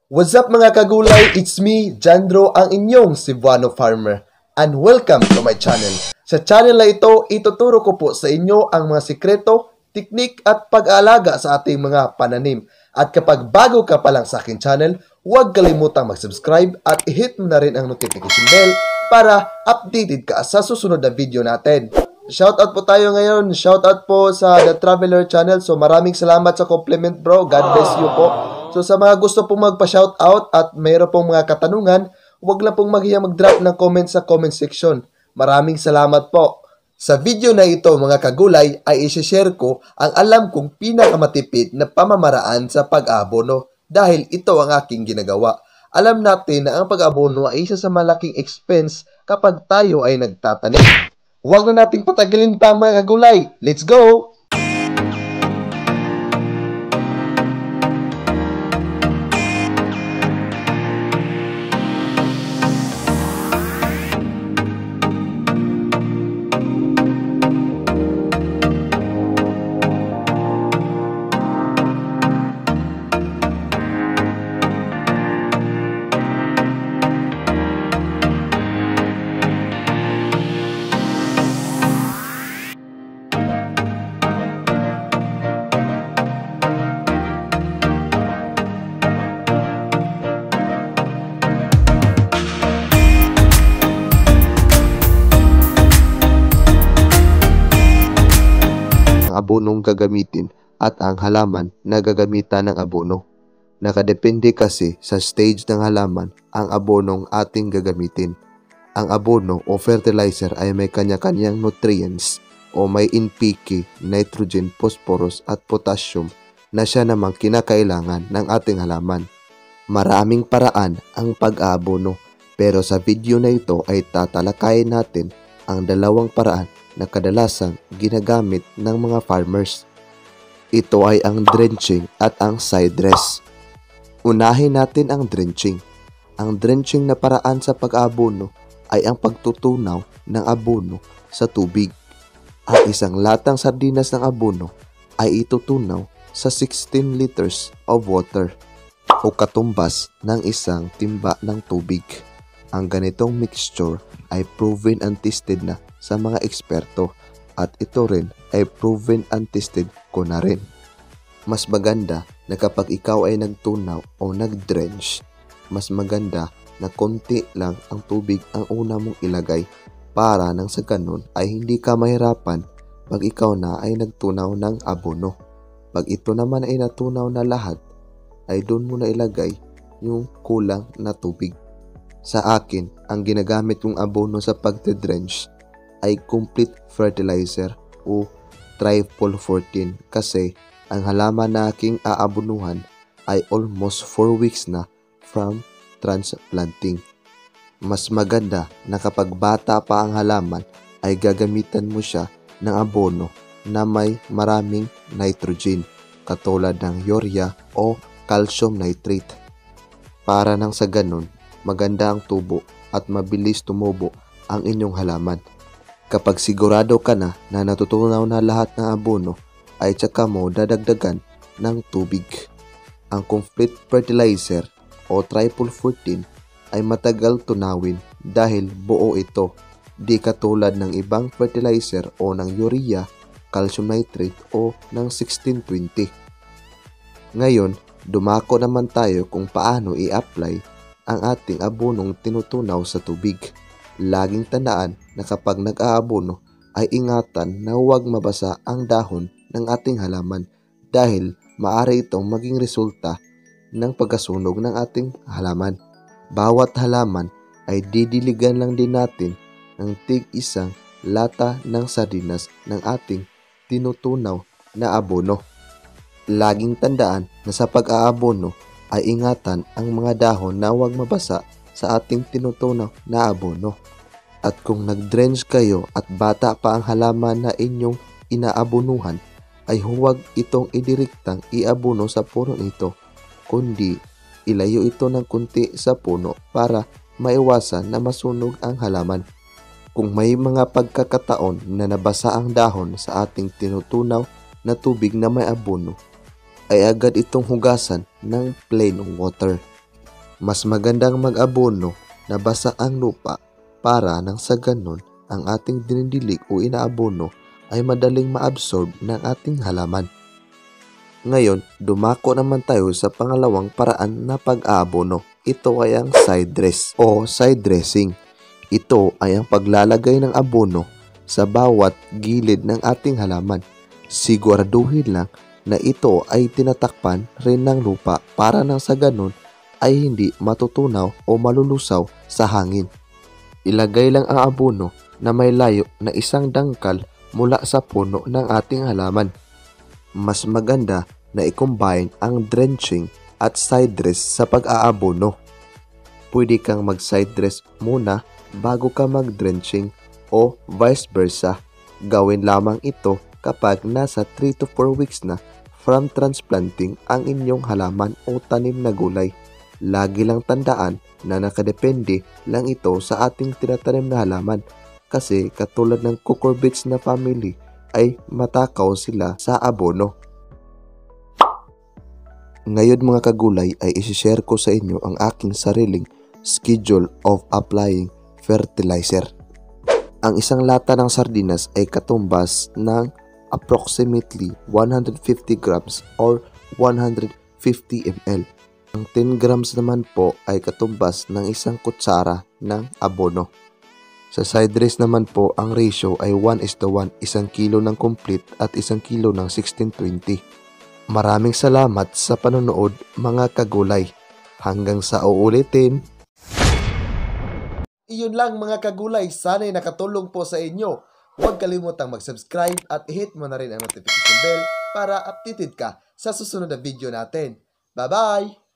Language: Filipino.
What's up mga kagulay? It's me, Jandro, ang inyong Cebuano farmer. And welcome to my channel. Sa channel na ito, ituturo ko po sa inyo ang mga sikreto, teknik at pag-aalaga sa ating mga pananim. At kapag bago ka pa lang sa aking channel, huwag kalimutang mag-subscribe at i-hit mo na rin ang notification bell para updated ka sa susunod na video natin. Shoutout po tayo ngayon. Shoutout po sa The Traveler Channel. So maraming salamat sa compliment bro. God bless you po. So sa mga gusto pong magpa-shoutout at mayroon pong mga katanungan, huwag lang pong maghiyang mag-drop ng comment sa comment section. Maraming salamat po. Sa video na ito mga kagulay ay isi-share ko ang alam kong pinakamatipid na pamamaraan sa pag-abono dahil ito ang aking ginagawa. Alam natin na ang pag-abono ay isa sa malaking expense kapag tayo ay nagtatanim. Huwag na nating patagalin pa mga kagulay. Let's go! Abonong gagamitin at ang halaman na gagamitan ng abono. Nakadepende kasi sa stage ng halaman ang abonong ating gagamitin. Ang abono o fertilizer ay may kanya-kanyang nutrients o may NPK, nitrogen, phosphorus at potassium na siya namang kinakailangan ng ating halaman. Maraming paraan ang pag-aabono pero sa video na ito ay tatalakayin natin ang dalawang paraan na kadalasang ginagamit ng mga farmers. Ito ay ang drenching at ang side dress. Unahin natin ang drenching. Ang drenching na paraan sa pag-abono ay ang pagtutunaw ng abono sa tubig. Ang isang latang sardinas ng abono ay itutunaw sa 16 liters of water o katumbas ng isang timba ng tubig. Ang ganitong mixture ay proven and tested na sa mga eksperto at ito rin ay proven and tested ko na rin. Mas maganda na kapag ikaw ay nagtunaw o nag-drench, mas maganda na konti lang ang tubig ang una mong ilagay para nang sa ganun ay hindi ka mahirapan pag ikaw na ay nagtunaw ng abono. Pag ito naman ay natunaw na lahat, ay doon mo na ilagay yung kulang na tubig. Sa akin, ang ginagamit kong abono sa pagte-drench ay complete fertilizer o triple 14 kasi ang halaman na aking aabonuhan ay almost 4 weeks na from transplanting. Mas maganda na kapag bata pa ang halaman ay gagamitan mo siya ng abono na may maraming nitrogen katulad ng urea o calcium nitrate para nang sa ganun maganda ang tubo at mabilis tumubo ang inyong halaman. Kapag sigurado ka na natutunaw na lahat ng abono, ay tsaka mo dadagdagan ng tubig. Ang complete fertilizer o triple 14 ay matagal tunawin dahil buo ito, di katulad ng ibang fertilizer o ng urea, calcium nitrate o ng 1620. Ngayon, dumako naman tayo kung paano i-apply ang ating abonong tinutunaw sa tubig. Laging tandaan na kapag nag-aabono ay ingatan na huwag mabasa ang dahon ng ating halaman dahil maaari itong maging resulta ng pagkasunog ng ating halaman. Bawat halaman ay didiligan lang din natin ng tig-isang lata ng sardinas ng ating tinutunaw na abono. Laging tandaan na sa pag-aabono ay ingatan ang mga dahon na huwag mabasa sa ating tinutunaw na abono. At kung nag-drench kayo at bata pa ang halaman na inyong inaabonuhan, ay huwag itong idiriktang iabono sa puno ito, kundi ilayo ito ng kunti sa puno para maiwasan na masunog ang halaman. Kung may mga pagkakataon na nabasa ang dahon sa ating tinutunaw na tubig na may abono, ay agad itong hugasan ng plain water. Mas magandang mag-abono na basa ang lupa para nang sa ganon ang ating dinidilig o inaabono ay madaling maabsorb ng ating halaman. Ngayon, dumako naman tayo sa pangalawang paraan na pag-aabono. Ito ay ang side dress o side dressing. Ito ay ang paglalagay ng abono sa bawat gilid ng ating halaman. Siguraduhin lang na ito ay tinatakpan rin ng lupa para nang sa ganon ay hindi matutunaw o malulusaw sa hangin. Ilagay lang ang abono na may layo na 1 dangkal mula sa puno ng ating halaman. Mas maganda na i-combine ang drenching at side dress sa pag-aabono. Pwede kang mag-side dress muna bago ka mag-drenching o vice versa. Gawin lamang ito kapag nasa 3 to 4 weeks na from transplanting ang inyong halaman o tanim na gulay. Lagi lang tandaan na nakadepende lang ito sa ating tinatanim na halaman kasi katulad ng cucurbits na family ay matakaw sila sa abono. Ngayon mga kagulay ay isi-share ko sa inyo ang aking sariling schedule of applying fertilizer. Ang isang lata ng sardinas ay katumbas ng approximately 150 grams or 150 ml. Ang 10 grams naman po ay katumbas ng 1 kutsara ng abono. Sa side dress naman po, ang ratio ay 1:1, 1 kilo ng complete at 1 kilo ng 1620. Maraming salamat sa panonood mga kagulay. Hanggang sa uulitin. Iyon lang mga kagulay, sana'y nakatulong po sa inyo. Huwag kalimutang mag-subscribe at i-hit mo na rin ang notification bell para updated ka sa susunod na video natin. Bye-bye!